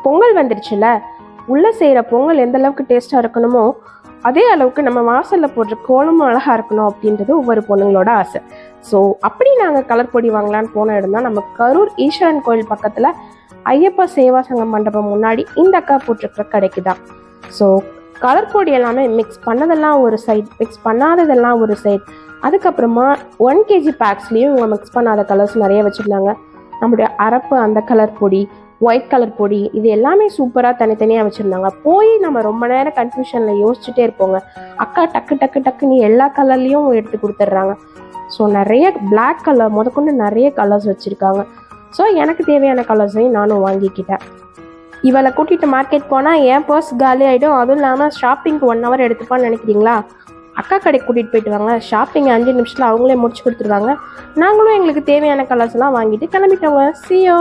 பொங்கல் வந்துருச்சுல, உள்ளே செய்கிற பொங்கல் எந்த அளவுக்கு டேஸ்ட்டாக இருக்கணுமோ அதே அளவுக்கு நம்ம வாசலில் போடுற கோலமும் அழகாக இருக்கணும் அப்படின்றது ஒவ்வொரு பொண்ணுங்களோட ஆசை. ஸோ அப்படி நாங்கள் கலர் பொடி வாங்கலான்னு போன இடம் தான் நம்ம கரூர் ஈஸ்வரன் கோயில் பக்கத்தில் ஐயப்பா சேவா சங்கம் மண்டபம் முன்னாடி இந்த அக்கா போட்டிருக்கிற கடைக்கு தான். ஸோ கலர் பொடி எல்லாமே மிக்ஸ் பண்ணதெல்லாம் ஒரு சைட், மிக்ஸ் பண்ணாததெல்லாம் ஒரு சைட். அதுக்கப்புறமா 1 kg பேக்ஸ்லேயும் இவங்க மிக்ஸ் பண்ணாத கலர்ஸ் நிறைய வச்சுருந்தாங்க. நம்முடைய அரப்பு அந்த கலர் பொடி, ஒயிட் கலர் பொடி, இது எல்லாமே சூப்பராக தனித்தனியாக வச்சுருந்தாங்க. போய் நம்ம ரொம்ப நேரம் கன்ஃபியூஷனில் யோசிச்சுட்டே இருப்போங்க. அக்கா டக்கு டக்கு டக்குன்னு எல்லா கலர்லேயும் எடுத்து கொடுத்துட்றாங்க. ஸோ நிறைய பிளாக் கலர் முதற்கொண்டு நிறைய கலர்ஸ் வச்சுருக்காங்க. ஸோ எனக்கு தேவையான கலர்ஸையும் நானும் வாங்கிக்கிட்டேன். இவளை கூட்டிகிட்டு மார்க்கெட் போனால் என் பர்ஸ் காலி ஆகிடும். அதுவும் இல்லாமல் ஷாப்பிங்க்கு 1 hour எடுத்துப்பான்னு நினைக்கிறீங்களா? அக்கா கடைக்கு கூட்டிகிட்டு போயிட்டு வாங்க. ஷாப்பிங் 5 நிமிஷத்தில் அவங்களே முடிச்சு கொடுத்துருவாங்க. நாங்களும் எங்களுக்கு தேவையான கலர்ஸ் எல்லாம் வாங்கிட்டு கிளம்பிட்டோங்க. See you.